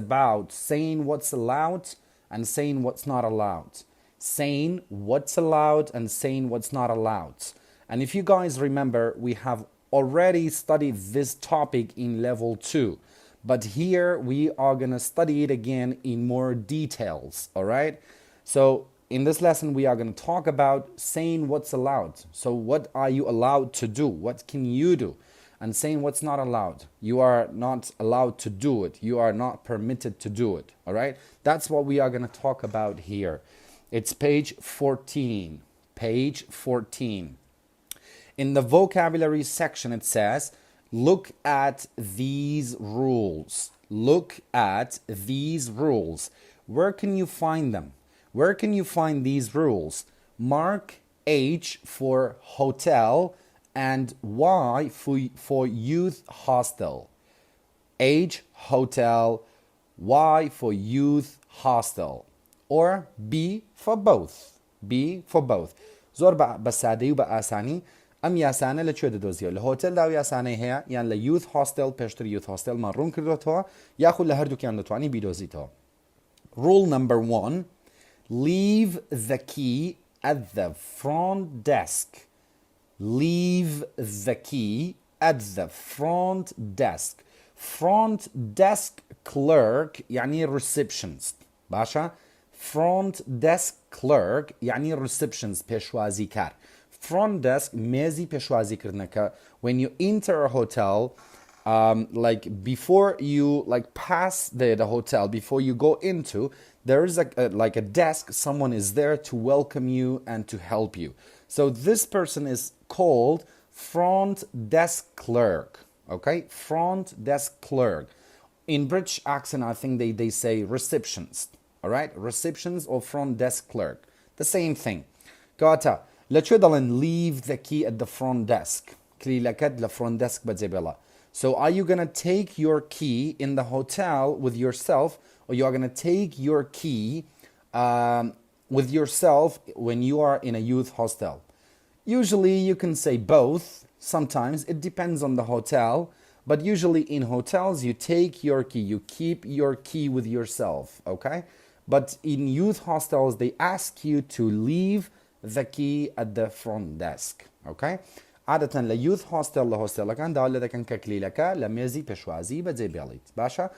about saying what's allowed and saying what's not allowed. Saying what's allowed and saying what's not allowed. And if you guys remember, we have already studied this topic in level 2. But here we are going to study it again in more details, all right? So in this lesson, we are going to talk about saying what's allowed. So what are you allowed to do? What can you do? And saying what's not allowed. You are not allowed to do it. You are not permitted to do it, all right? That's what we are going to talk about here. It's page 14. Page 14. In the vocabulary section, it says, look at these rules. Look at these rules. Where can you find them? Where can you find these rules? Mark H for hotel and Y for youth hostel. H, hotel, Y for youth hostel. Or B for both. B for both. زور بسادي وبأساني ام یاسانه لچو ددوزیو لهوتل داو یاسانه هيا یان ليوث هوستل پشتر يوث هوستل مارون کردوتو یا خو لهردو کیان دتوانی بیدوزیتو. Rule number 1, leave the key at the front desk. Leave the key at the front desk. Front desk clerk يعني receptionist. باشا front desk clerk يعني receptionist پێشوازی کار. Front desk مێزی پێشوازی کردنەکە when you enter a hotel, like before you like pass the hotel, before you go into, there is like a desk, someone is there to welcome you and to help you. So this person is called front desk clerk, okay? Front desk clerk. In British accent, I think they say receptionist, all right? Receptionist or front desk clerk. The same thing. Kata, لچو دلن leave the key at the front desk. كلي لكد front desk بجيبلا. So are you going to take your key in the hotel with yourself, or you are going to take your key with yourself when you are in a youth hostel? Usually you can say both. Sometimes it depends on the hotel, but usually in hotels you take your key, you keep your key with yourself, okay? But in youth hostels they ask you to leave the key at the front desk, okay? عادة ليوث هوستل لهوستل كان داول لذا كان ككليلكا لميزي بشوازي بدزي بياليت باشا.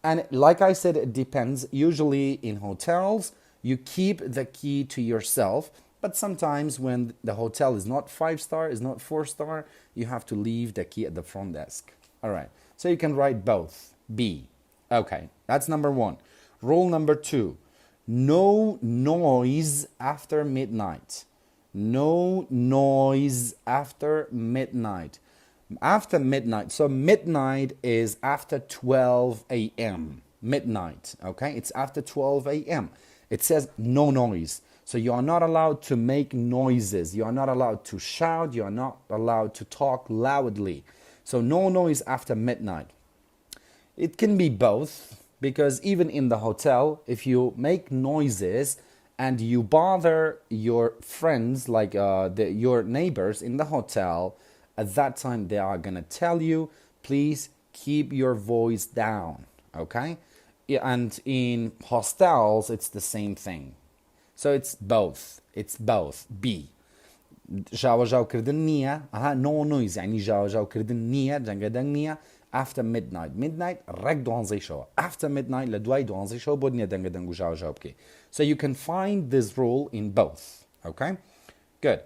And like I said, it depends. Usually in hotels you keep the key to yourself, but sometimes when the hotel is not 5-star, is not 4-star, you have to leave the key at the front desk. All right, so you can write both. B. Okay, that's number 1. Rule number 2, no noise after midnight. No noise after midnight. After midnight, so midnight is after 12 a.m. Midnight, okay? It's after 12 a.m. It says no noise. So you are not allowed to make noises. You are not allowed to shout. You are not allowed to talk loudly. So no noise after midnight. It can be both, because even in the hotel, if you make noises and you bother your friends, like your neighbors in the hotel, at that time they are going to tell you, please keep your voice down, okay? And in hostels, it's the same thing. So it's both. It's both. B. جاو كردن نية. no noise. يعني جاو كردن نية. جنگدن نية. After midnight. Midnight رك دوانزي شو. After midnight لدواي دوانزي شو بود نية جنگدن جاو بكي. So you can find this rule in both. Okay? Good.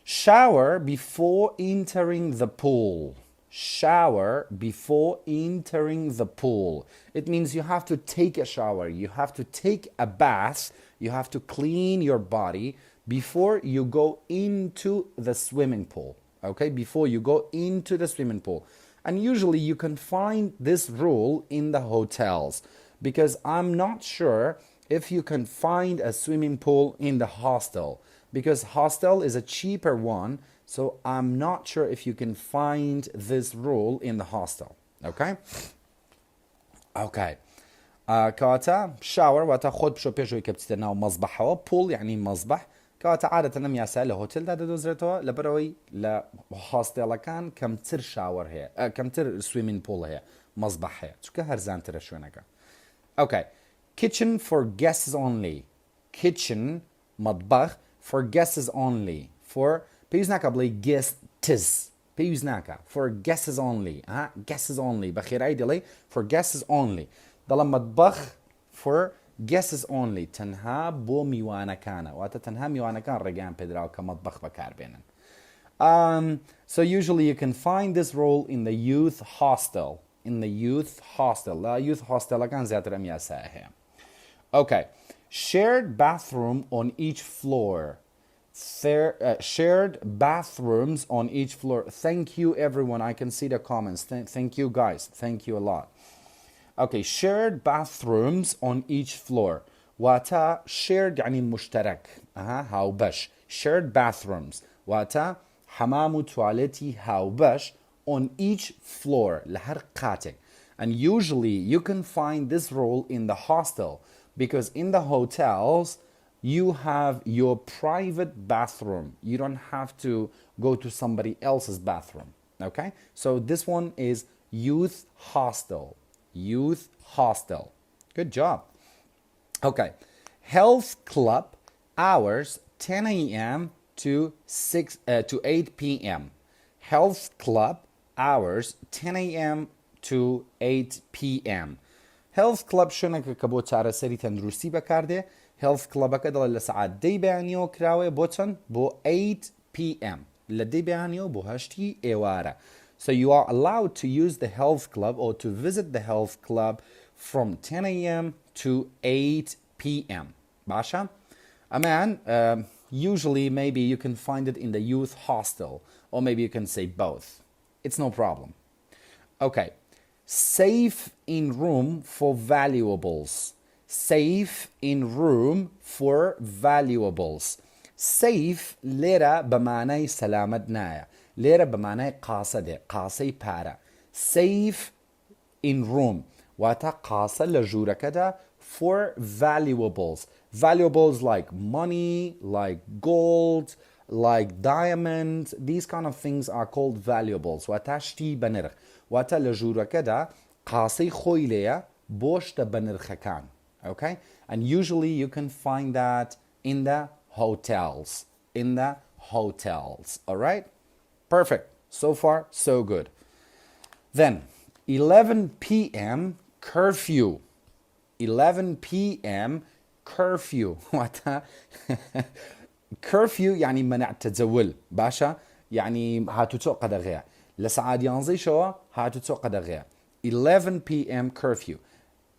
Shower before entering the pool. Shower before entering the pool. It means you have to take a shower. You have to take a bath. You have to clean your body before you go into the swimming pool. Okay? Before you go into the swimming pool. And usually you can find this rule in the hotels, because I'm not sure if you can find a swimming pool in the hostel, because hostel is a cheaper one. So I'm not sure if you can find this rule in the hostel. Okay? Okay. كاتا shower واتا خود بشو بيجو كبتنا ومصبح هوا pool يعني مصبح كاتا عادة نم ياسا لهوتيل دا دوزرتو لبروي لهوستيلا كان كم تر شاور هي كم تر سويمين بول هي مصبح هي شو كهرزان تر شوينكا. Okay. Kitchen for guests only. Kitchen, مطبخ, for guests only. For پێویست ناکە بڵێ guests. پێویست ناکە. For guests only. Guests only. بەخێرایی دەڵێ for guests only. دەڵێ مطبخ for guests only. تەنها بۆ میوانەکانە. واتە تەنها میوانەکان ڕێگەیان پێدراوە کە مطبخ بەکاربێنن. So usually you can find this role in the youth hostel. In the youth hostel. La youth hostel أكان زيادة رم ياساها. Okay. Shared bathroom on each floor. Shared bathrooms on each floor. Thank you everyone. I can see the comments. Thank you guys. Thank you a lot. Okay. Shared bathrooms on each floor. واتا shared يعني مشترك. هاو بش. Shared bathrooms. واتا حمام و تواليتي هاو بش on each floor لهر قاتك. And usually you can find this role in the hostel because in the hotels you have your private bathroom. You don't have to go to somebody else's bathroom. Okay? So this one is youth hostel. Youth hostel. Good job. Okay. Health club hours 10 a.m. to 8 p.m. Health club hours 10 a.m. to 8 p.m. Health club شنك كبو چارەسەری تەندروستی بەکاردێ. Health club أكد الله لساعات دي بيانيو كراوي بوتن بو 8 p.m. لدي بيانيو بو هشتي إيوارا. So you are allowed to use the health club or to visit the health club from 10 a.m. to 8 p.m. باشا؟ أمان usually maybe you can find it in the youth hostel or maybe you can say both. It's no problem. Okay. Safe in room for valuables. Safe in room for valuables. Safe ليرة بمعنى سلامة نايا. ليرة بمعنى قاصدة. قاصي بارا. Safe in room. واتا قاصة لجورة كده for valuables. Valuables like money, like gold, like diamonds. These kind of things are called valuables. واتا شتي بنرخ. واتا لجورة كده قاصي خويلية بوشت بنرخ كان. Okay? And usually you can find that in the hotels. In the hotels. Alright? Perfect. So far, so good. Then, 11 p.m. curfew. 11 p.m. curfew. What? Curfew يعني منع التزول. باشا يعني هاتو توقع دغيا. لسعاد ينزي شو هاتو توقع دغيا. 11 p.m. curfew.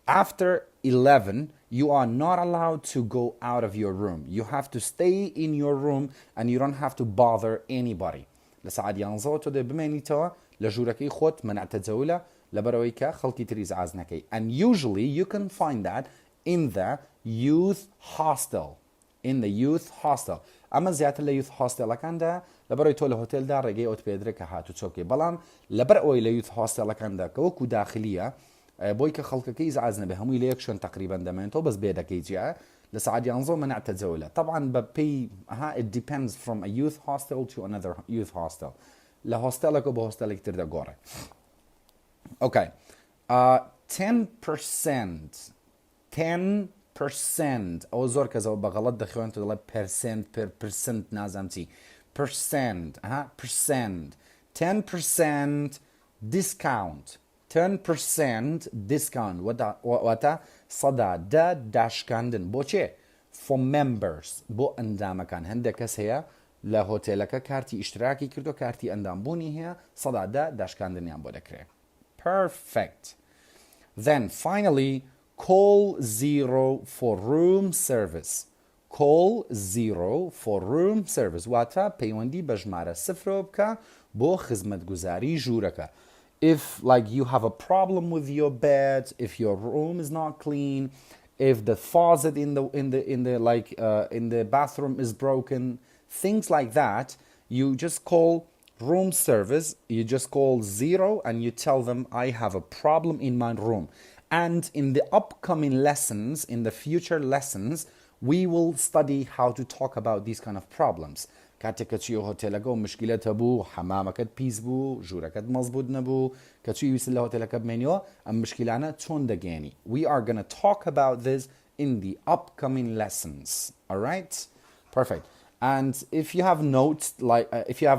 After 11, you are not allowed to go out of your room. You have to stay in your room and you don't have to bother anybody. لسعاد ينزو تده بميني توا لجوركي خوت منع تزوله لبرويكا خلطي تريز عزنكي. And usually you can find that in the youth hostel. In the youth hostel. أما زيادة اليوث hostel كان ده لبروي تولى هوتيل ده رجع أوت بيدرك هاتو تشوكي. بلام لبروي اليوث hostel كان ده كوكو داخلية. بويك خلق كيز عزنا بهم يليكشن تقريبا دمنتو بس بيدك يجي لسعاد ينظر منع تزوله. طبعا ببي it depends from a youth hostel to another youth hostel. لهوستلك وبهوستلك تردا غورة. Okay. 10% 10% أو زور كذا بغلط دخوان تقول percent نازمتي percent percent 10% discount 10% discount وتا صدا دا داشكاندن بوچه for members بو اندام كان هندك هي لهوتيلك كارتي اشتراكي كردو كارتي اندام بوني هي صدا دا داشكاندن يان بودكري. Perfect. Then finally call 0 for room service. Call 0 for room service. واتا پیوندی بجماره صفر بکا بو خدمت گزاری جورکا. If like you have a problem with your bed, if your room is not clean, if the faucet in the bathroom is broken, things like that, you just call room service. You just call 0 and you tell them I have a problem in my room. And in the upcoming lessons, in the future lessons, we will study how to talk about these kind of problems. کاتێک کە چوویە هۆتێلەکە و مشکلەت هەبوو حەمامەکەت پیس بوو ژوورەکەت مەزبوط نەبوو کە چووی ویست لە هۆتێلەکە بمێنیەوە ئەم مشکلانە چۆن دەگەێنی. We are gonna talk about this in the upcoming lessons. All right? Perfect. And if you have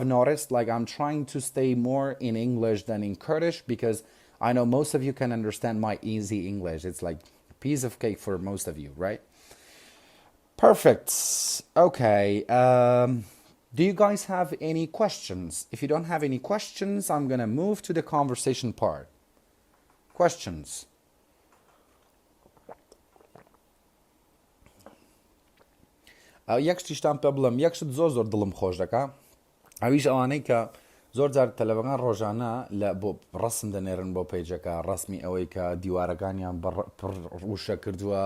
noticed, like I'm trying to stay more in English than in Kurdish because I know most of you can understand my easy English. It's like a piece of cake for most of you, right? Perfect. Okay. Do you guys have any questions? If you don't have any questions, I'm going to move to the conversation part. Questions? یەک شتیشتان پێ بڵم یەکشت زۆر دڵم خۆش دەکا ئەویش ئەوانەی کە زۆر جار تەلەڤەکان ڕۆژانە لە بۆ ڕسم دەنێرن بۆ پەیجەکە ڕسمی ئەوەی کە دیوارەکانیان پڕ ڕوشە کردووە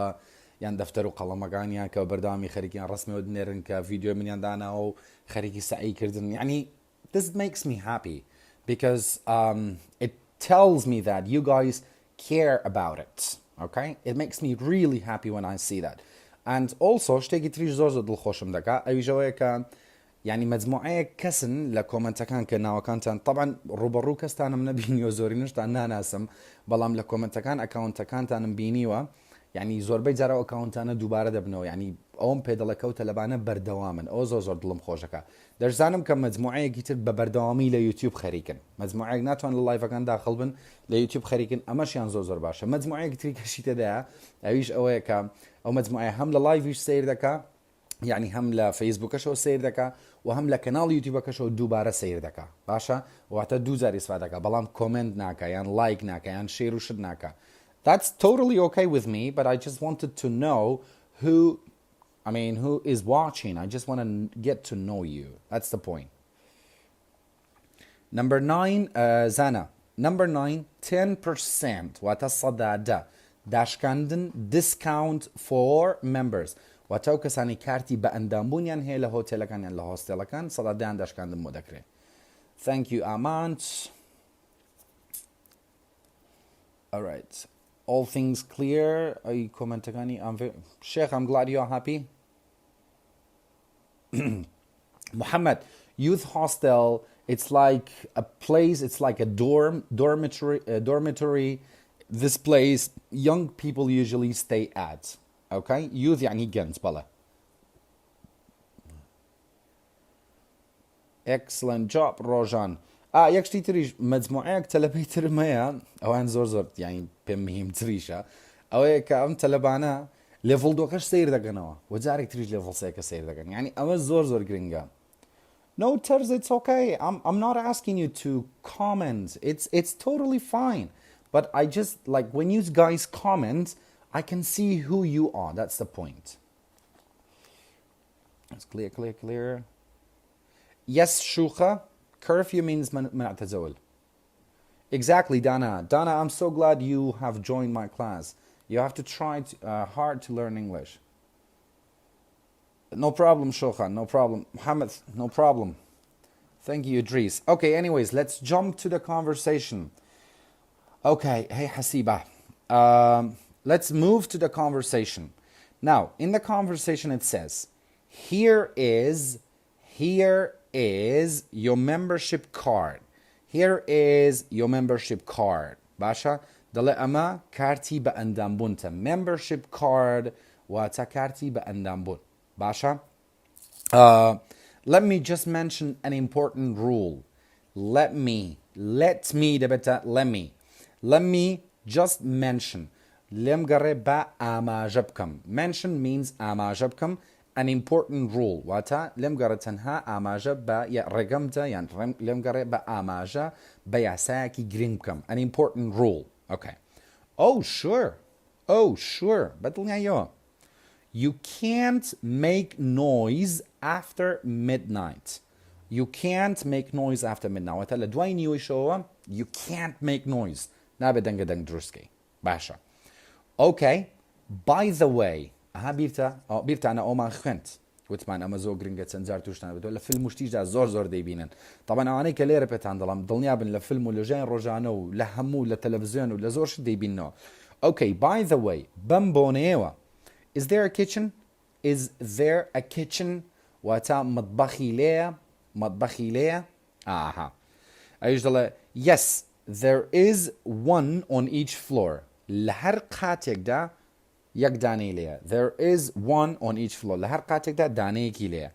یان دەفتەر و قەڵەمەکانیان کە بەرداوامی خەریکیان ڕسمەوە دنێرن کە ڤیدیۆ منیان داناوە و خەریکی سعیکردن یعنی this makes me happy because it tells me that you guys care about it. Okay? It makes me really happy when I see that. And also شتێکی تریش زۆر دڵخۆشم دەکا ئەویژەوەیە کە یعنی مەجموعەیە کەسن لە کۆمنتەکان کە ناوەکانتان طبعا ڕوبەڕوو کەستانم نەبینیوە زۆری نشتان ناناسم بەڵام لە کۆمنتەکان ئەکاونتەکانتانم بینیوە یعنی زۆربەی جارە ئەکاونتانە دووبارە دەبنەوە یعنی ئەوم پێدەڵە کەوتە لەبانە بەردەوامن ئەو زۆر دڵم خۆشەکە دەشزانم کە مەجموعەیەکی تر بە بەردەوامی لە یوتیوب خەریکن مەجموعەیەک ناتوان لە لایڤەکان داخڵ بن لە یوتیوب خەریکن ئەمەشیان زۆر باشە مەجموعەیەکی تری کەشی تێدایە ئەویش ئەوەیە کە ئەو مەجموعەیە هەم لە لایڤیش سیر دەکا یعنی هەم لە فەیسبووکەشەوە سیر دەکا و هەم لە کەناڵ یوتیوبەکەشەوە دووبارە سیر دەکا باشە واتە دوو جار ئیسفادە دەکا بەڵام کۆمنت ناکە یان لایک ناکە یان شێر و شت ناکە. That's totally okay with me, but I just wanted to know who is watching. I just want to get to know you. That's the point. Number 9, Zana. Number 9, 10% وتصدى داشكاندن discount for members. واتو كساني كارتي بأندامبونيان هي لهوتيلكان يان لهوستيلكان صدادان داشكاندن مدكري. Thank you, Amant. All right. All things clear. I comment again. Sheikh, I'm glad you're happy. Muhammad, youth hostel. It's like a place. It's like a dormitory. This place, young people usually stay at. Okay, youth يعني جنس بلا. Excellent job, Rojan. ياك شتي تريش مجموعيك تلبي ترميا اوان زور يعني بمهم تريشا او هيك ام تلبانا ليفل دوكاش سير دغنوا وجارك تريش ليفل سيك سير دغن يعني ام زور جرينجا. No, Terz, it's okay. I'm not asking you to comment. It's totally fine. But I just like when you guys comment, I can see who you are. That's the point. It's clear. Yes, Shukha. Curfew means منع تزول. Exactly, Dana. Dana, I'm so glad you have joined my class. You have to try hard to learn English. No problem, Shokhan. No problem. Muhammad, no problem. Thank you, Idris. Okay, anyways, let's jump to the conversation. Okay, hey, Hasiba. Let's move to the conversation. Now, in the conversation it says, here is your membership card. Here is your membership card. Basha, dale ama karti ba andambunta. Membership card wata karti ba andambun. Basha. Let me just mention an important rule. Let me just mention. Lemgare ba amajabkam. Mention means amajabkam. An important rule. Wata lemgare tanha amaja ba ya regamta yan lemgare ba amaja ba yasaki grimkam. An important rule. Okay. Oh sure. But you can't make noise after midnight. You can't make noise after midnight. Wata ledwaini yishowa. You can't make noise. Nabedengadeng druski. Basha. Okay. By the way, بيرتا أنا أومان خنت وتمان أما زو جرينجة سنزار توشتنا بدو لفيلم مشتيج دا زور ديبينن طبعا أنا كلي ربيت عندهم ضلني بن لفيلم ولا جاي رجانو لهمو لتلفزيون ولا زور شد ديبينه. Okay, by the way, بامبونيوا. Is there a kitchen? واتا مطبخي ليه آها أيش دل yes there is one on each floor لهر قاتك دا يك داني ليه there is one on each floor لهر قاتك دا داني كي ليه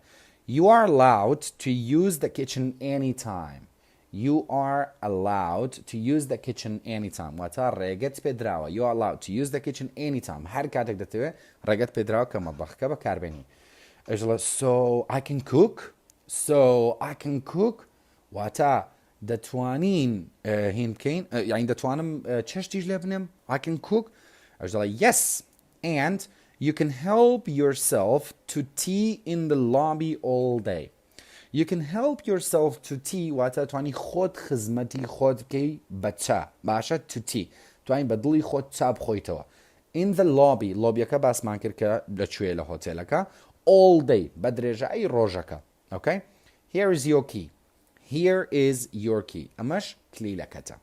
you are allowed to use the kitchen anytime you are allowed to use the kitchen anytime واتا ريغت بدراوة you are allowed to use the kitchen anytime هر قاتك دا توي ريغت بدراوة كمطبخ كبا كاربيني أيش دل so I can cook واتا دتوانين هين بكين يعني دتوانم تشتيج لبنم I can cook أجل yes and you can help yourself to tea in the lobby all day you can help yourself to tea واتا تواني خود خزمتي خود كي بچا باشا to tea تواني بدلي خود تاب خويتوا in the lobby يكا باس مانكر كا لچوية لهوتيلكا all day بدرجة أي روجكا okay here is your key Here is your key. أمش كليلكتا.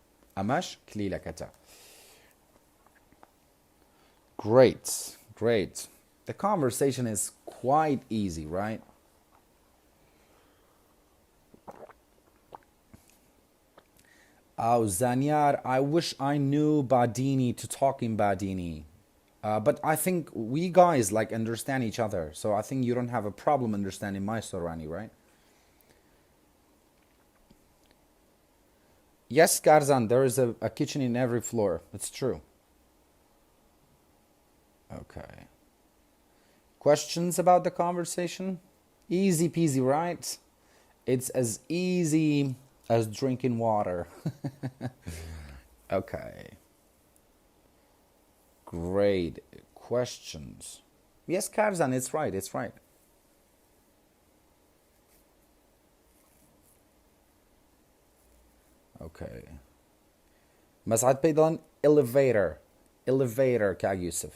Great. The conversation is quite easy, right? Zanyar, I wish I knew Badini to talk in Badini. But I think we guys like understand each other. So I think you don't have a problem understanding my Sorani, right? Yes, Garzan, there is a kitchen in every floor. It's true. Okay. Questions about the conversation? Easy peasy, right? It's as easy as drinking water. Okay. Great questions. Yes, Garzan, it's right. Okay. مسعد بيضان elevator كا يوسف.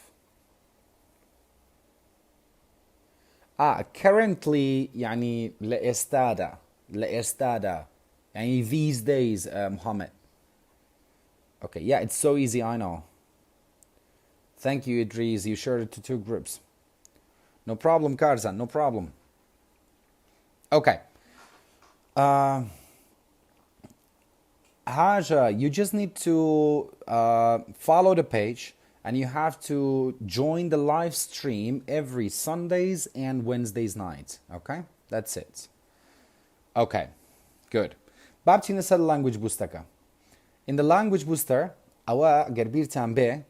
Currently يعني لإستادا يعني these days Muhammad. Okay, yeah, it's so easy, I know. Thank you, Idris. You shared it to 2 groups. No problem, Karzan, no problem. Okay. Haja, you just need to follow the page and you have to join the live stream every Sundays and Wednesdays night. Okay? That's it. Okay. Good. Babti nasal language booster ka. In the language booster, awa garbir tambe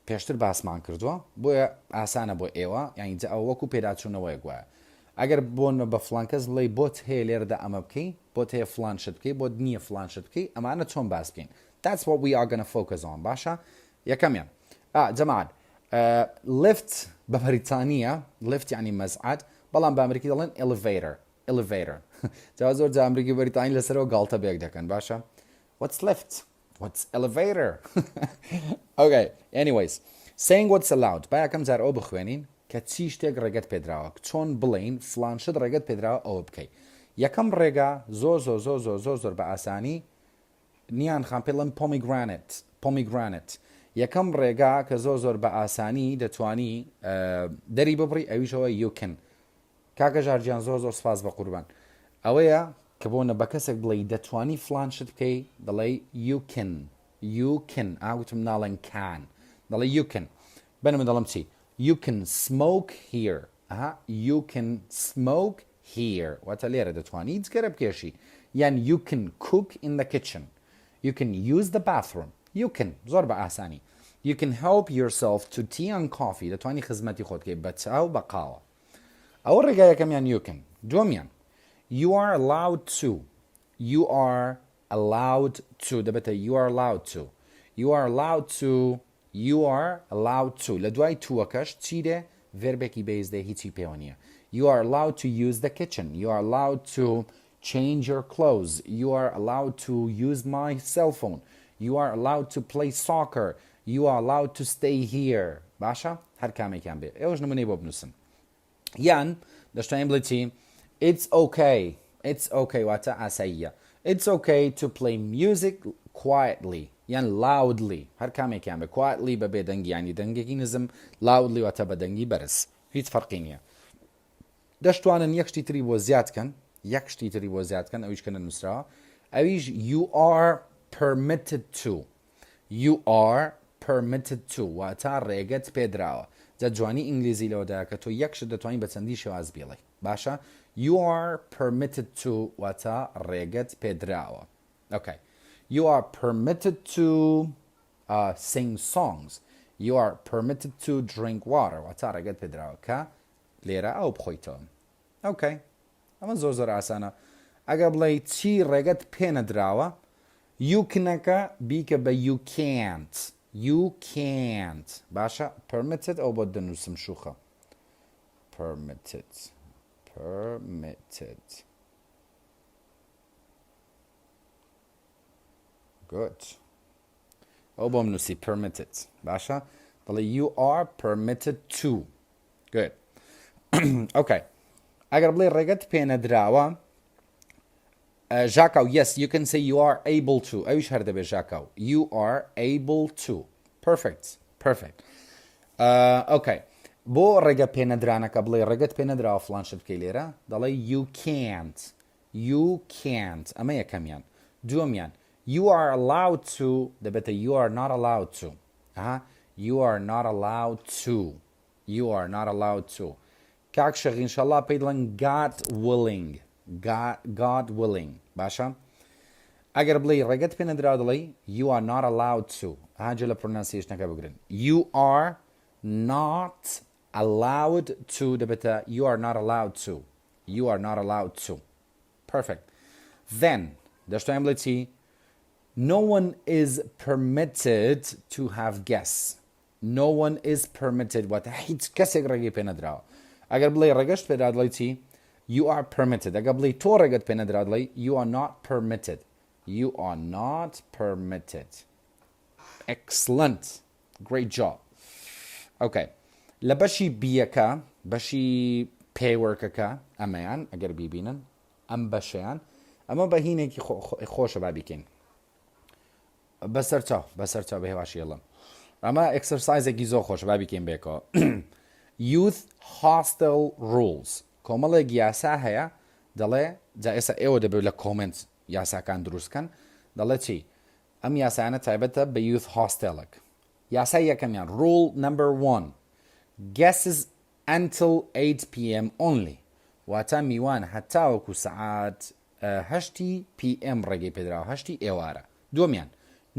peshter basman kردوا بو آسانه بو ایوا یعنی جا وکو پیدا چونه ویگوا اگر بون بفلانکز بلی بوت هی لیر دا اما بکی بوت هی فلان شد بکی بوت نیه فلان شد بکی اما انا چون باس بکین that's what we are gonna focus on باشا يكمل جماعة lift ببريطانيا lift يعني مزعد بلان بأمريكي دلن elevator جوازور جا أمريكي بريطانيا لسرو غلطة بيك دكان باشا what's lift what's elevator okay anyways saying what's allowed بايا كم زار أو بخوانين كتشيش تيك رقت بدراوك چون بلين فلان شد رقت بدراو أو بكي يكم رقا زور بأساني نيان خان بيلن pomegranate يكم رقا كزور بأساني دتواني دري ببري أويش هو you can كاكا جارجيان زور سفاز بقربان أويا كبونا بكسك بلي دتواني فلان شد بكي دلي you can أقولت منالن can دلي you can بينما دلمتي you can smoke here you can smoke here واتليرة دتواني تقرب كيشي يعني you can cook in the kitchen you can use the bathroom you can زور بأساني you can help yourself to tea and coffee دتواني خدمتي خود كي بتساو بقاوة أول رجاية كم يعني you can دوم يعني you are allowed to دبته you are allowed to لدواي توكش تشيده verbeki بيزده هيتي بيونية you are allowed to use the kitchen you are allowed to change your clothes you are allowed to use my cell phone you are allowed to play soccer you are allowed to stay here باشا هر كامي كان بي ايوش نموني ببنوسن يان داشتاين بلتي it's okay واتا عسايا it's okay to play music quietly يعني loudly هر كامي كان بي quietly ببي دنگي يعني دنگي نزم loudly واتا بدنگي برس هيت فرقينيا دەشتوانن یەک شتی تری بۆ زیادکەن یەک شتی تری بۆ زیادکەن ئەویش کەنە نووسراوە ئەویش you are permitted to you are permitted to واتە ڕێگەت پێدراوە جا جوانی ئینگلیزی لەوەدایە کە تۆ یەکشت دەتوانین بە چەندی شێواز بێڵێ باشە you are permitted to واتە ڕێگەت پێدراوە okay you are permitted to sing songs you are permitted to drink water واتە ڕێگەت پێدراوە کە لێرە ئەو بخۆیتەوە okay ئەمە زۆر ئاسانە ئەگە بڵێ چی ڕێگەت پێ نەدراوە you کنەکە بیکە بە you can't باشە permitted ئەو بۆ دەنووسم شوخە permitted good ئەو بۆم نووسی permitted باشە بڵێ you are permitted to good okay ئەگەر بڵێ ڕێگەت پێ نەدراوە ژاکاو yes you can say you are able to ئەویش هەر دەبێت ژاکاو you are able to perfect okay بۆ ڕێگە پێ نەدرانەکە بڵێ ڕێگەت پێ نەدراوە فڵان شت بکەی لێرە دەڵێ you can't ئەمە یەکەمیان دووەمیان you are allowed to دەبێتە you are not allowed to you are not allowed to کاک شەغ ئینشەڵڵا پێی دڵێن God willing باشە ئەگەر بڵێ ڕێگەت پێ نەدراوە دڵێ you are not allowed to جێ لە پرۆنانسیێشنەکە بگرن you are not allowed to دەبێتە you are not allowed to perfect then دەشتوانین بڵێ چی no one is permitted to have guests no one is permitted واتە هیچ کەسێک ڕێگەی پێ نەدراوە ئەگەر بڵێ ڕێگەشت پێدا دڵێ چی you are permitted ئەگەر بڵێ تۆ ڕێگەت پێ نەدرا دڵێ you are not permitted excellent great job okay لە بەشی بیەکە بەشی پێیوەرکەکە ئەمەیان ئەگەر بیبینن ئەم بەشیان ئەمە بە هینێکی خۆشە با بیکەین بەسەرچاو بە هێواشی هێڵم ئەمە ئەکسەرسایزێکی زۆر خۆشە با بیکەین بێکەوە youth hostel rules کۆمەڵێک یاسا هەیە دەڵێ جا ئێستا ئێوە دەبێت لە کۆمنت یاساکان دروستکەن دەڵێ چی ئەم یاسایانە تایبەتە بە youth hostelێک یاسای یەکەمیان rule number 1 guesses until 8 p.m. only واتە میوان هەتاوەکو سەعات 8 p.m. ڕێگەی پێدراوە 8 ئێوارە دووەمیان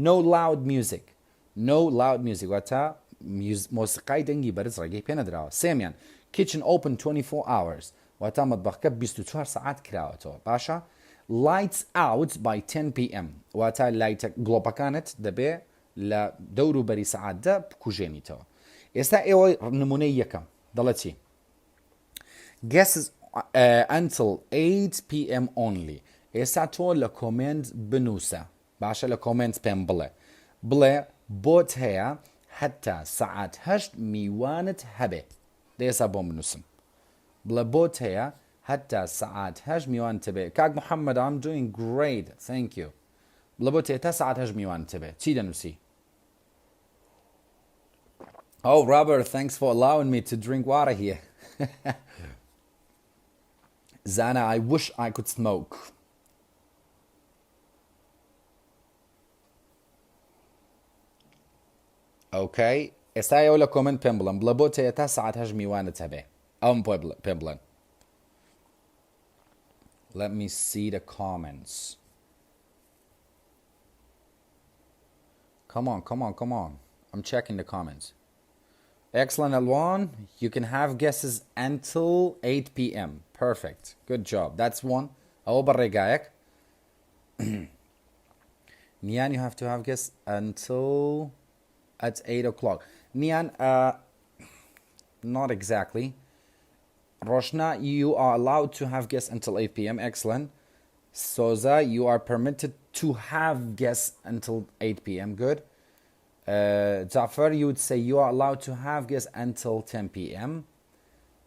no loud music واتە مۆسیقای دەنگی بەرز ڕێگەی پێ نەدراوە سێمیان kitchen open 24 hours واتە مەتبەخەکە 24 سەعات کراوەتەوە باشە lights out by 10 p.m. واتە لایتە گڵۆپەکانت دەبێ لە دەور و بەری سەعاتدە بکوژێنیتەوە ئێستا ئێوە نمونەی یەکەم دەڵێ چی guesses until 8 p.m. only ئێستا تۆ لە کۆمنت بنووسە باشە لە کۆمنت پێم بڵێ بۆت هەیە حتا ساعات 8 میوانت هەبێ دەیسا بۆم بنووسم بڵێ بۆت هەیە حتا ساعات 8 میوانت هەبێ کاک محەممەد I'm doing great thank you بڵێ بۆت هەیە تا ساعات 8 میوانت هەبێ چی دەنووسی Oh, Robert, thanks for allowing me to drink water here. Zana, I wish I could smoke. Okay. ئێستا ئێوە لە کۆمنت پێم بڵم بڵێ بۆ تەیە تا ساعات 8 میوانت هەبێ ئەوم پێم بڵێن Let me see the comments. Come on. I'm checking the comments. Excellent, Alwan. You can have guesses until 8 p.m. Perfect. Good job. That's one. أو بريقايك. Nian, you have to have guests until at 8 o'clock. Nian, not exactly. Roshna, you are allowed to have guests until 8 p.m. Excellent. Soza, you are permitted to have guests until 8 p.m. Good. Zafar, you would say you are allowed to have guests until 10 p.m.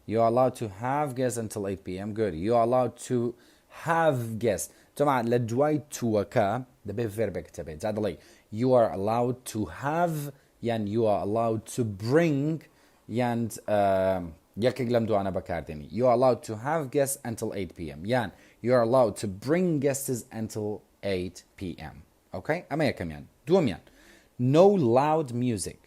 You are allowed to have guests until 8 p.m. Good. You are allowed to have guests. طبعا لدواي توكا دبي فيربك تبي زادلي you are allowed to have يعني you are allowed to bring يعني یەکێک لەم دوانە بەکاردێنی. You are allowed to have guests until 8 p.m. یان you are allowed to bring guests until 8 p.m. Okay? ئەمە یەکەمیان. دووەمیان no loud music.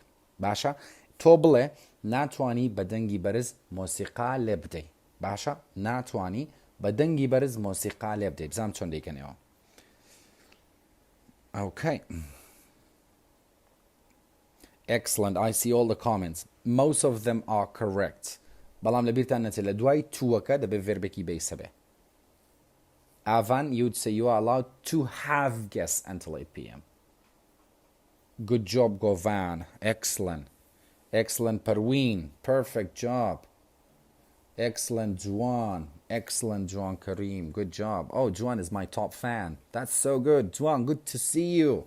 باشە تۆ بڵێ ناتوانی بە دەنگی بەرز مۆسیقا لێ بدەی. باشە ناتوانی بە دەنگی بەرز مۆسیقا لێ بدەی. بزانم چۆن دەیکەنەوە. Okay. Excellent. I see all the comments. Most of them are correct. بەڵام لەبیرتان نەچێت لە دوای تووەکە دەبێت ڤێربێکی بەیسە بێ. Avan, you would say you are allowed to have guests until 8 p.m. Good job, Govan. Excellent. Excellent, Parween. Perfect job. Excellent, Juan. Excellent, Juan Kareem. Good job. Oh, Juan is my top fan. That's so good. Juan, good to see you.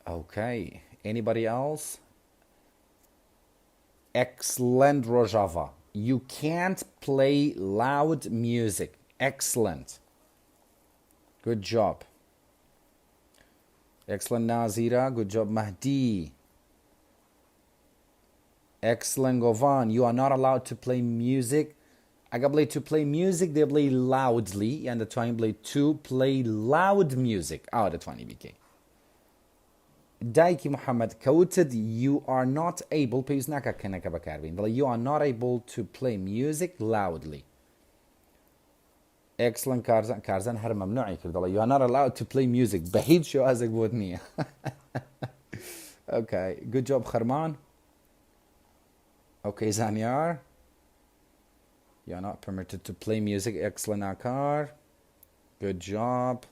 Okay. Anybody else? Excellent, Rojava. You can't play loud music. Excellent. Good job. Excellent, Nazira. Good job, Mahdi. Excellent, Govan. You are not allowed to play music. Agably to play music, they play loudly, and the time play to play loud music. Oh, the 20 BK. Daiki Muhammad quoted, you are not able, you are not able to play music loudly. Excellent, Karzan har mamnu'i kirdi. You are not allowed to play music. Bahid sho azak بود نیه. Okay, good job, Kharman. Okay, Zanyar. You are not permitted to play music. Excellent, Akar. Good job.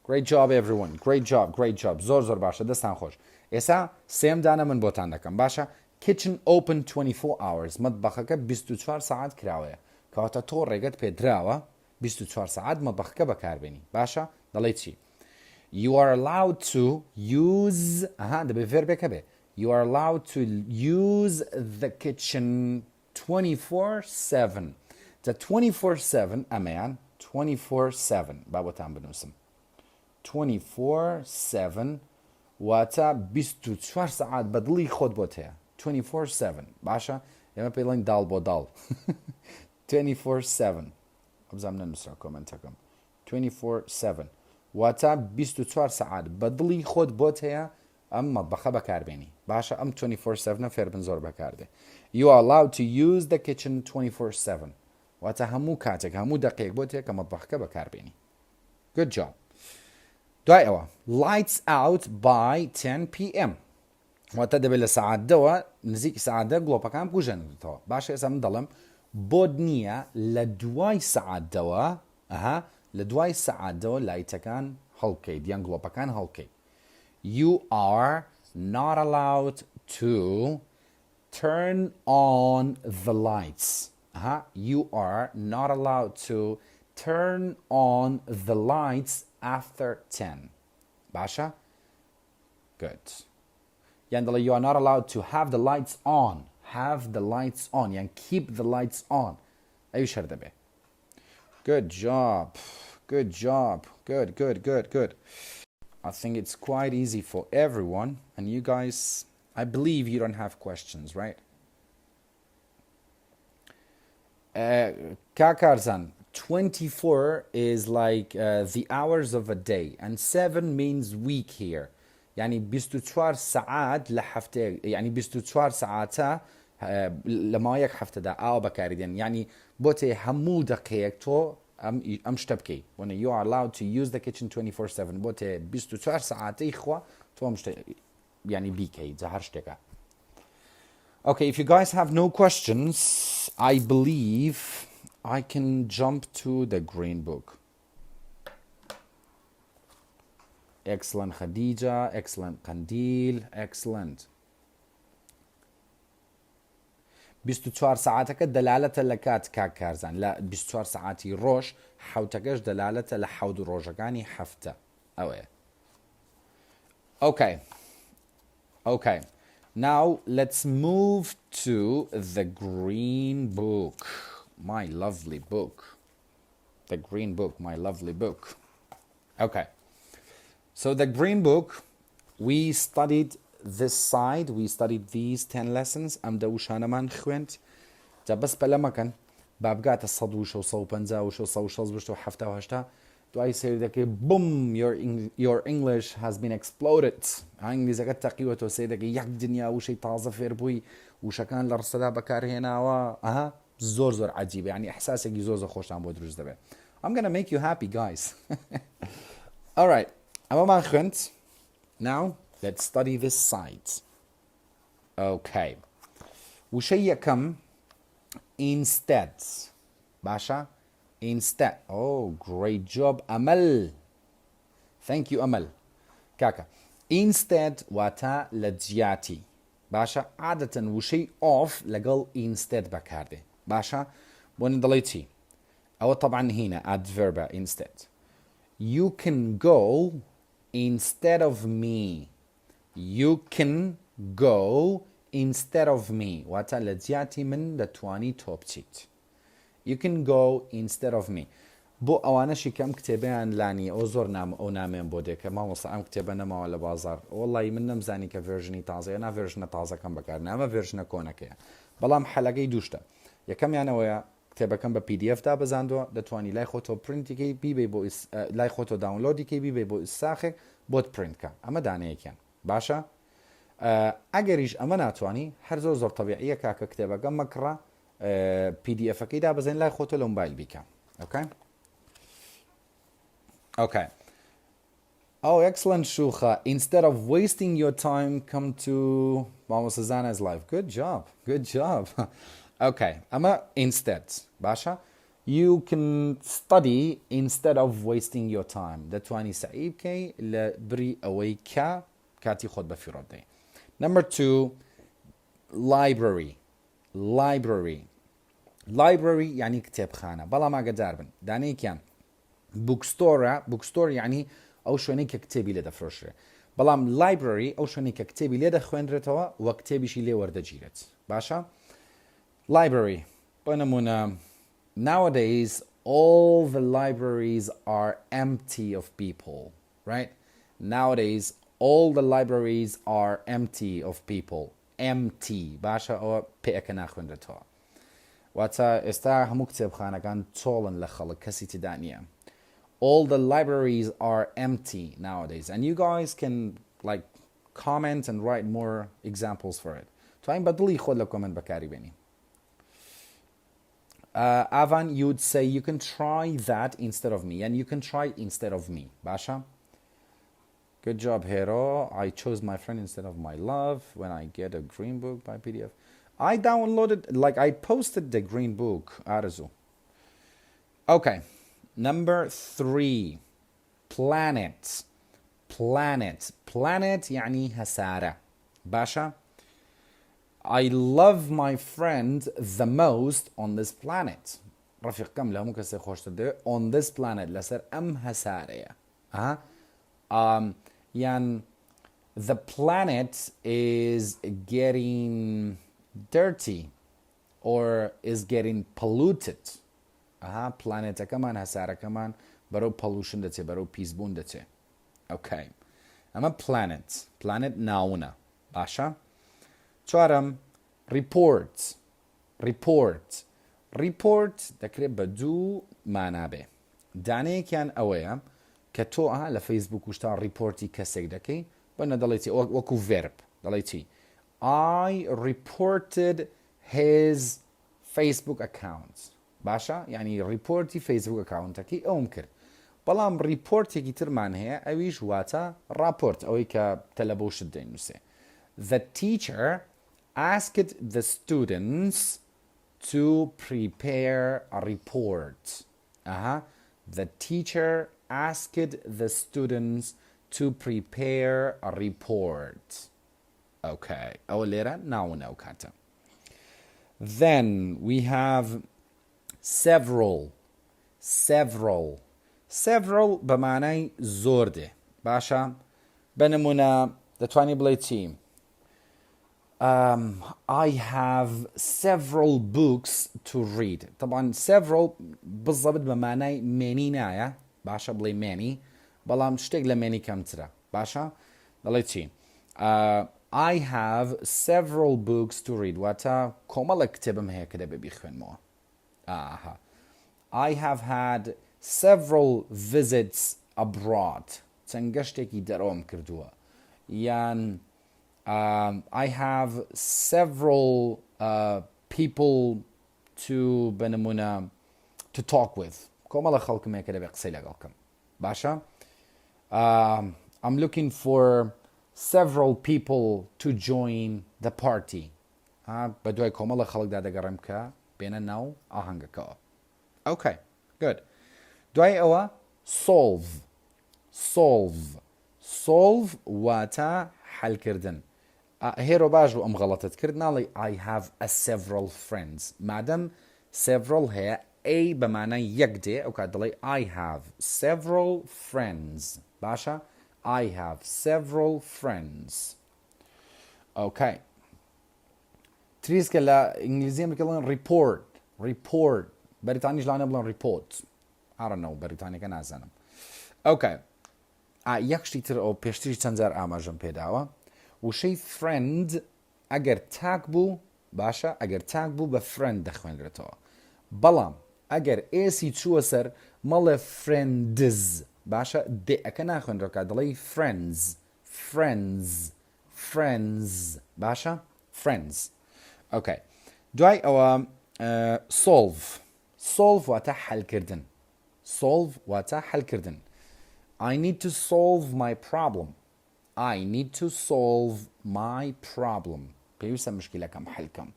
Great job, everyone. Great job, great job. زۆر زۆر باشە دەستان خۆش. ئێستا سێم دانە من بۆتان دەکەم. باشە kitchen open 24 hours. مەطبەخەکە 24 ساعت کراوەیە. کەواتە تۆ ڕێگەت پێدراوە 24 ساعت مەطبەخەکە بەکاربێنی. باشە دەڵێ چی؟ You are allowed to use دەبێت ڤێربێکە بێ. You are allowed to use the kitchen 24/7. The 24/7 ئەمەیان 24/7 با بۆتان بنووسم. 24/7 واتە 24 ساعت بەدڵی خۆت بۆت هەیە. 24/7 باشە ئێمە پێی بڵێن داڵ بۆ داڵ. 24/7 ئەبزانم نەنووسرا کۆمنتەکەم. 24/7 واتە 24 ساعت بەدڵی خۆت بۆت هەیە ئەم مەطبەخە بەکاربێنی. باشە ئەم 24/7 فێربن زۆر بەکاردێ. You are allowed to use the kitchen 24/7 واتە هەموو کاتێک هەموو دەقێک بۆت هەیە کە مەطبەخەکە بەکاربێنی. Good job. دوای ئەوە lights out by 10 p.m. واتە دەبێت لە سەعاتدەوە نزیکی سەعاتدە گڵۆپەکان بکوژێنێتەوە. باشە ئێستا من دەڵێم بۆ نییە لە دوای سەعاتدەوە لە دوای سەعاتدەوە لایتەکان هەڵکەیت یان گڵۆپەکان هەڵکەیت. You are not allowed to turn on the lights. You are not allowed to turn on the lights after 10. Basha? Good. Yandala, you are not allowed to have the lights on. Have the lights on. Yan keep the lights on. Ayu shardabe. Good job. Good job. Good, good, good, good. I think it's quite easy for everyone. And you guys, I believe you don't have questions, right? Kakarzan. 24 is like the hours of a day, and 7 means week here. يعني 24 ساعات لحفتة، يعني 24 ساعة لما يك حفتة دا أو بكاردين يعني بوتي همو دقيقة تو أم شتبكي. when you are allowed to use the kitchen 24/7 بوتي 24 ساعة إخوة تو أم يعني بيكي زهرشتكا. Okay, if you guys have no questions, I believe I can jump to the green book. Excellent, Khadija. Excellent, Kandil. Excellent. 24 ساعتك دلالة لكات كاكارزان. لا 24 ساعتي روش حوتكش دلالة لحود روجكاني حفتة. أوه. Okay. Okay. Now let's move to the green book. My lovely book. The green book, my lovely book. Okay. So the green book, we studied this side. We studied these 10 lessons. أم دوشانا من خوينت جا بس بلا مكان بابقات الصدوش وصو بنزاوش وصو شلزبشت وحفتا وهشتا دوای سیدەکەی boom your English has been exploded ئینگلیزەکە تەقیوە تۆ سیدەکەی یەک دنیا وشەی تازە فێربووی وشەکان لە ڕستەدا بەکارهێناوە ئەها زۆر عجیبە یعنی ئەحساسێکی زۆر خۆشتان بۆ دروست دەبێت I'm gonna make you happy guys alright ئەمەمان خوێند now let's study this side okay وشەی یەکەم instead باشە instead oh great job Amal thank you Amal كاكا instead واتا لجياتي باشا عادة وشي off لقل instead بكارده باشا بون دليتي او طبعا هنا adverb instead you can go instead of me you can go instead of me واتا لجياتي من دتواني توبتيت You can go instead of me. بۆ ئەوانەشی کەم کتێبیان لانی ئەو زۆر ئەو نامێن بۆ دێکە مامۆستا ئەم کتێبە نەماوە لە بازار وەڵی من نەمزانی کە ڤێرژنی تازەیە نا ڤێرژنە تازەکەم بەکار نامە ڤێرژنە کۆنەکەیە بەڵام حەلەکەی دووشتە یەکەمیانەوەیە کتێبەکەم بە PDF دا بزاندووە دەتوانی لای خۆتۆ پرینتیکەی بیبێ بۆ لای خۆتۆ داونلۆدیکەی بیبێ بۆ ئیساخێک بۆت پرینتکە ئەمە دانەیەکیان باشە ئەگەریش ئەمە ناتوانی هەر زۆر تەبیعیە کاکە کتێبەکە مەکڕە PDFەکەی دابزێن لای خۆتۆ لە موبایل بیکە okay oh excellent شوخە instead of wasting your time come to Mama Susanna's life good job okay ئەمە instead باشە you can study instead of wasting your time دەتوانی سعی بکەی لە بری ئەوەی کە کاتی خۆت بە فیرۆ دەی number 2 library يعني كتابخانة بلا ما قدار بن داني كان bookstore يعني أو شوني ككتابي لدا فروشري بلام library أو شوني ككتابي لدا خوين رتوا وكتابي شي لي ورد جيرت باشا library بنمونا nowadays all the libraries are empty of people right nowadays all the libraries are empty of people empty باشا أو بيأكنا خوين رتوا واتا استا همو کتابخانەکان تۆڵن لە خەڵک کەسی تێدا نییە all the libraries are empty nowadays and you guys can like comment and write more examples for it توانین بەدڵی خۆت لە کۆمنت بەکاری بێنی Avan you would say you can try that instead of me and you can try instead of me باشا good job Hero I chose my friend instead of my love when I get a green book by PDF I downloaded, like I posted the green book, Arzu. Okay, number 3, planet. Planet يعني هسارة. باشا, I love my friend the most on this planet. رفيق كم له ممكن سيخوش تدي on this planet لسر أم هسارة. يعني the planet is getting dirty or is getting polluted planet كمان هسارة كمان برو pollution دتي برو بيزبون دتي okay أما planet ناونا باشا چوارم report دەکرێت بە دوو مانا بێ دانەیەکیان ئەوەیە کە تۆ لە فەیسبووک وشتا ریپۆرتی کەسێک دەکەی بەنە دەڵێتی وەکو verb دەڵێتی I reported his Facebook account باشا يعني ريبورتي فيسبوك accountكي أوم كرد بەڵام ریپۆرتێکی ترمان هەیە ئەویش واتە راپۆرت ئەوەی کە تەلەبۆ شت دەینووسێ The teacher asked the students to prepare a report The teacher asked the students to prepare a report Okay ئەوە لێرە ناونە ئەو کاتە Then we have several بەمانای زۆر دێ باشە بەنمونە دەتوانی بڵێ چی I have several books to read طبعا several بالضبط بەمانای many نایە باشە بڵێ many بەڵام شتێک لە many کەمترە باشە دەڵێ چی I have several books to read. واتە کۆمەڵە کتێبم هەیە کە دەبێ بیخوێنمەوە. I have had several visits abroad. چەند گەشتێکی دەرەوەم کردووە. یان I have several people to بنمونە to talk with. کۆمەڵە خەڵکم هەیە کە دەبێ قسەی لەگەڵ بکەم. باشە؟ I'm looking for several people to join the party. بە دوای کۆمەڵە خەڵکدا دەگەڕێم کە بێنە ناو ئاهەنگەکەوە. Okay, good. دوای ئەوە solve. Solve واتە حەلکردن. هێرۆ باش بوو ئەم غەڵەتت کرد ناڵێ I have a several friends. مادەم several هەیە A بەمانای یەک دێ ئەو کات دەڵێ I have several friends. باشە؟ I have several friends. Okay. تریسکە لە ئینگلیزی ئەمریکا بڵێن report. بەریتانیش لانە بڵێن report. I don't know بەریتانیەکە نازانم. Okay. یەک شتی تر ئەو پێشتری چەند جار ئاماژەم پێداوە. وشەی friend ئەگەر تاک بوو باشە ئەگەر تاک بوو بە friend دەخوێنرێتەوە. بەڵام ئەگەر ئێسی چووە سەر مەڵێ friends باشە دێئەکە ناخوێنرەوە دەڵێ friends باشە friends. Okay. دوای ئەوە solve واتە حەلکردن. I need to solve my problem. پێویستە مشکلەکەم حەلکەم.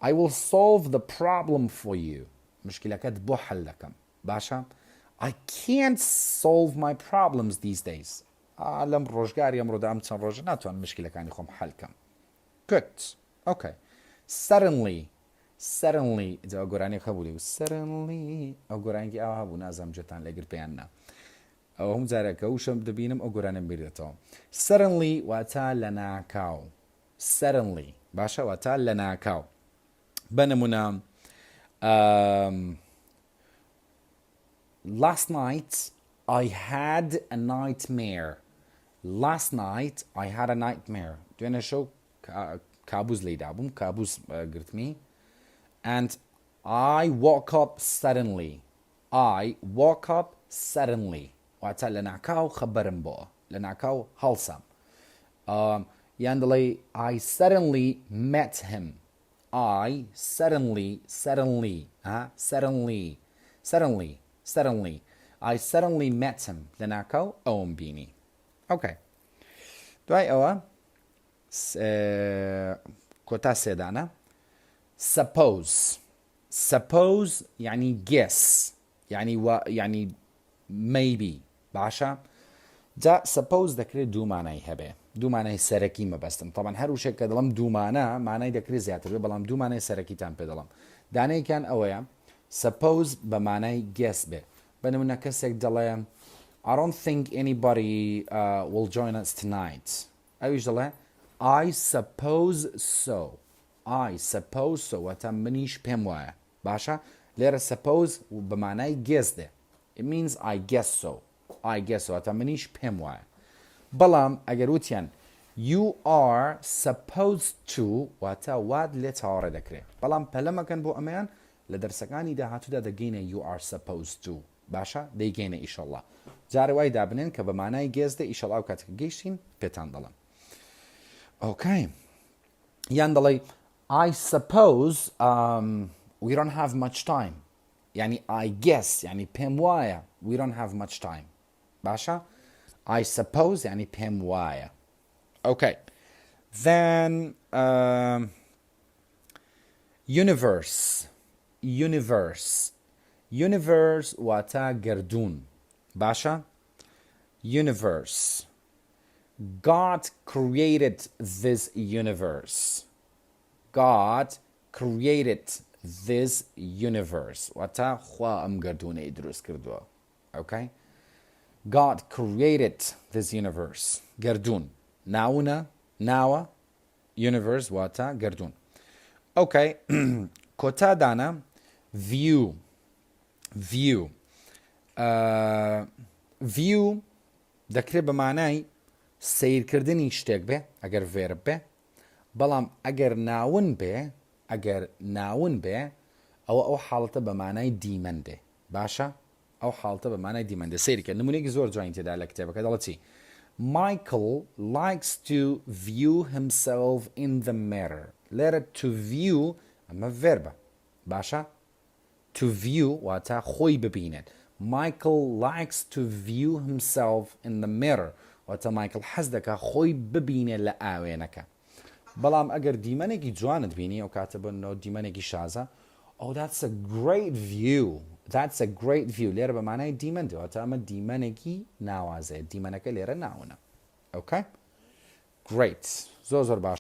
I will solve the problem for you. مشکلەکەت بۆ حەل دەکەم. باشە؟ I can't solve my problems these days. لەم ڕۆژگاری ئەمڕۆدا ئەم چەند ڕۆژە ناتوانم مشکلەکانی خۆم حەلکەم. Good. Okay. Suddenly ئەوە گۆرانێک هەبوو suddenly ئەو گۆرانێکی ئاوا هەبوو نازانم جێتان لەگر پێیان نا. ئەو هەم جارێکە وشم دەبینم ئەو گۆرانم بیرێتەوە. Suddenly واتە لە ناکاو. Suddenly باشە واتە لە ناکاو. بنمونە Last night I had a nightmare. دوێنێ شەو کابوس لێی دابووم کابوس گرتمی. And I woke up suddenly. واتە لە ناکاو خەبەرم بۆ لە ناکاو هەڵسام. یان دەڵێ I suddenly met him. I suddenly met him. لە ناکاو ئەوم بینی. Okay. دوای ئەوە کۆتا سێدانە. Suppose يعني guess يعني maybe باشە. جا suppose دەکرێت دوو مانای هەبێ. دوو مانای سەرەکی مەبەستم. طبعا هەر وشێک کە دەڵم دوو مانە مانای دەکرێت زیاتر بێ بەڵام دوو مانای سەرەکیتان پێ دەڵم. دانەیەکیان ئەوەیە suppose بە مانای guess بێ. بنمونە کەسێک دەڵێ I don't think anybody will join us tonight. ئەویش دەڵێ I suppose so. واتە منیش پێم وایە. باشە؟ لێرە suppose بە مانای guess دێ. It means I guess so. واتە منیش پێم وایە. بەڵام ئەگەر وتیان you are supposed to واتە وات لێ چاوەڕێ دەکرێت. بەڵام پەلەمەکەن بۆ ئەمەیان لە دەرسەکانی داهاتوودا دەگەینە you are supposed to. باشە؟ دەیگەینە ئیشەڵڵا. جارە وای دابنێن کە بە مانای گێز دێ ئیشەڵڵا و کاتێک گەیشتین پێتان دەڵم. Okay. یان دەڵێ I suppose we don't have much time. يعني I guess يعني پێم وایە we don't have much time. باشە؟ I suppose يعني پێم وایە. Okay. Then universe واتە گردون. باشە؟ Universe. God created this universe. واتە خوا ئەم گردونەی دروست کردووە. Okay? God created this universe. گردون. ناوە universe واتە گردون. Okay. کۆتا دانە view. view دەکرێت بە مانای سیرکردنی شتێک بێ ئەگەر ڤێرب بێ بەڵام ئەگەر ناون بێ ئەو حاڵەتە بە مانای دیمەندێ باشە ئەو حاڵەتە بە مانای دیمەندێ سیرکە نمونێکی زۆر جوانی تێدا لە کتێبەکە دەڵێت چی Michael likes to view himself in the mirror لێرە to view ئەمە ڤێربە باشە to view واتە خۆی ببینێت Michael likes to view himself in the mirror واتە Michael حەز دەکا خۆی ببینێت لە ئاوێنەکە بەڵام ئەگەر دیمەنێکی جوانت بینی ئەو کاتە بنەوە دیمەنێکی شازە Oh, that's a great view. That's a great view. لێرە بە مانای دیمەندێ واتە ئەمە دیمەنێکی ناوازەیە دیمەنەکە لێرە ناونە Okay? Great. زۆر باش